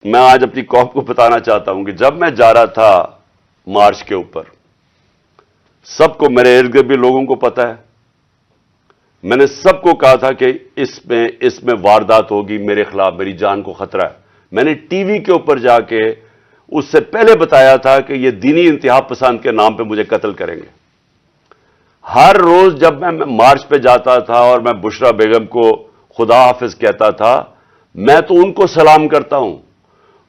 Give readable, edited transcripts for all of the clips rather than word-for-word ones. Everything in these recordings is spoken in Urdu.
میں آج اپنی قوم کو بتانا چاہتا ہوں کہ جب میں جا رہا تھا مارچ کے اوپر، سب کو، میرے ارد گرد بھی لوگوں کو پتا ہے، میں نے سب کو کہا تھا کہ اس میں واردات ہوگی، میرے خلاف میری جان کو خطرہ ہے۔ میں نے ٹی وی کے اوپر جا کے اس سے پہلے بتایا تھا کہ یہ دینی انتہا پسند کے نام پہ مجھے قتل کریں گے۔ ہر روز جب میں مارچ پہ جاتا تھا اور میں بشرا بیگم کو خدا حافظ کہتا تھا، میں تو ان کو سلام کرتا ہوں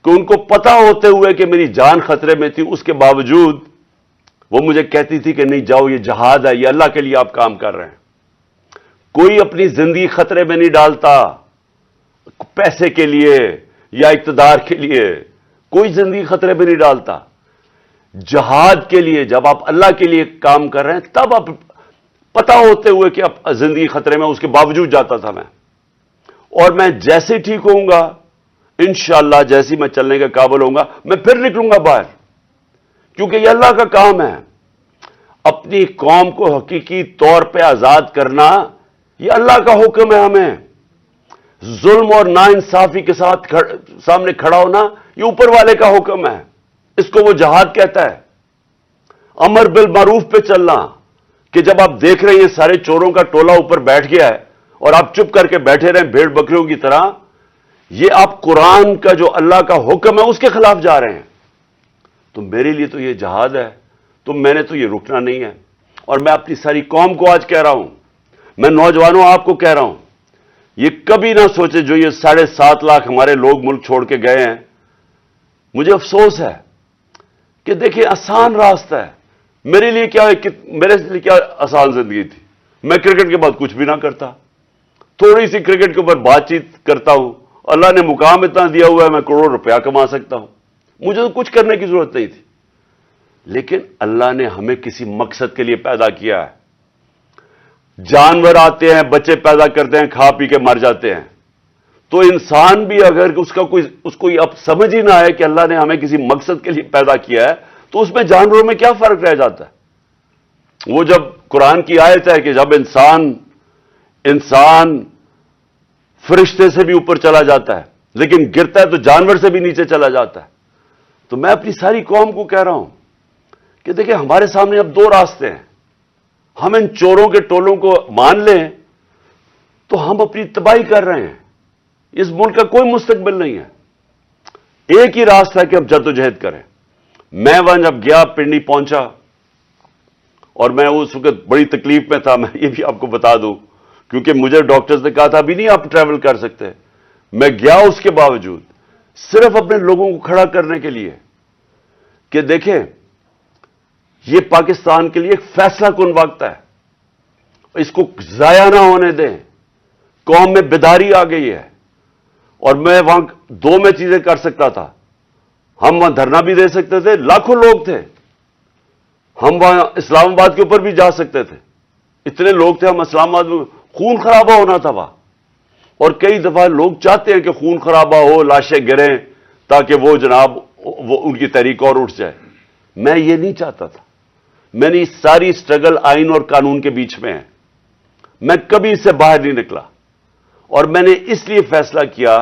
کہ ان کو پتا ہوتے ہوئے کہ میری جان خطرے میں تھی، اس کے باوجود وہ مجھے کہتی تھی کہ نہیں جاؤ، یہ جہاد ہے، یہ اللہ کے لیے آپ کام کر رہے ہیں۔ کوئی اپنی زندگی خطرے میں نہیں ڈالتا پیسے کے لیے یا اقتدار کے لیے، کوئی زندگی خطرے میں نہیں ڈالتا۔ جہاد کے لیے جب آپ اللہ کے لیے کام کر رہے ہیں، تب آپ پتا ہوتے ہوئے کہ اب زندگی خطرے میں، اس کے باوجود جاتا تھا میں۔ اور میں جیسے ٹھیک ہوں گا انشاءاللہ، جیسی میں چلنے کے قابل ہوں گا، میں پھر نکلوں گا باہر، کیونکہ یہ اللہ کا کام ہے۔ اپنی قوم کو حقیقی طور پہ آزاد کرنا یہ اللہ کا حکم ہے ہمیں۔ ظلم اور ناانصافی کے ساتھ سامنے کھڑا ہونا یہ اوپر والے کا حکم ہے، اس کو وہ جہاد کہتا ہے۔ امر بالمعروف پہ چلنا، کہ جب آپ دیکھ رہے ہیں سارے چوروں کا ٹولہ اوپر بیٹھ گیا ہے اور آپ چپ کر کے بیٹھے رہیں بھیڑ بکریوں کی طرح، یہ آپ قرآن کا جو اللہ کا حکم ہے اس کے خلاف جا رہے ہیں۔ تو میرے لیے تو یہ جہاد ہے، تو میں نے تو یہ رکنا نہیں ہے۔ اور میں اپنی ساری قوم کو آج کہہ رہا ہوں، میں نوجوانوں آپ کو کہہ رہا ہوں، یہ کبھی نہ سوچے جو یہ 7.5 لاکھ ہمارے لوگ ملک چھوڑ کے گئے ہیں۔ مجھے افسوس ہے کہ دیکھیں آسان راستہ ہے، میرے لیے کیا آسان زندگی تھی۔ میں کرکٹ کے بعد کچھ بھی نہ کرتا، تھوڑی سی کرکٹ کے اوپر بات چیت کرتا ہوں، اللہ نے مقام اتنا دیا ہوا ہے میں کروڑ روپیہ کما سکتا ہوں، مجھے تو کچھ کرنے کی ضرورت نہیں تھی۔ لیکن اللہ نے ہمیں کسی مقصد کے لیے پیدا کیا ہے۔ جانور آتے ہیں، بچے پیدا کرتے ہیں، کھا پی کے مر جاتے ہیں، تو انسان بھی اگر اس کو اب سمجھ ہی نہ آئے کہ اللہ نے ہمیں کسی مقصد کے لیے پیدا کیا ہے، تو اس میں جانوروں میں کیا فرق رہ جاتا ہے؟ وہ جب قرآن کی آیت ہے کہ جب انسان فرشتے سے بھی اوپر چلا جاتا ہے لیکن گرتا ہے تو جانور سے بھی نیچے چلا جاتا ہے۔ تو میں اپنی ساری قوم کو کہہ رہا ہوں کہ دیکھیں ہمارے سامنے اب 2 راستے ہیں۔ ہم ان چوروں کے ٹولوں کو مان لیں تو ہم اپنی تباہی کر رہے ہیں، اس ملک کا کوئی مستقبل نہیں ہے۔ ایک ہی راستہ ہے کہ ہم جدوجہد کریں۔ میں وہاں جب گیا، پنڈی پہنچا، اور میں اس وقت بڑی تکلیف میں تھا، میں یہ بھی آپ کو بتا دوں، کیونکہ مجھے ڈاکٹرز نے کہا تھا ابھی نہیں آپ ٹریول کر سکتے۔ میں گیا اس کے باوجود صرف اپنے لوگوں کو کھڑا کرنے کے لیے کہ دیکھیں یہ پاکستان کے لیے ایک فیصلہ کن وقت ہے، اس کو ضائع نہ ہونے دیں۔ قوم میں بیداری آ گئی ہے، اور میں وہاں 2 میں چیزیں کر سکتا تھا۔ ہم وہاں دھرنا بھی دے سکتے تھے، لاکھوں لوگ تھے، ہم وہاں اسلام آباد کے اوپر بھی جا سکتے تھے، اتنے لوگ تھے، ہم اسلام آباد میں خون خرابہ ہونا تھا وہاں، اور کئی دفعہ لوگ چاہتے ہیں کہ خون خرابہ ہو، لاشیں گریں، تاکہ وہ جناب ان کی تحریک اور اٹھ جائے۔ میں یہ نہیں چاہتا تھا۔ میں نے ساری سٹرگل آئین اور قانون کے بیچ میں ہے، میں کبھی اس سے باہر نہیں نکلا، اور میں نے اس لیے فیصلہ کیا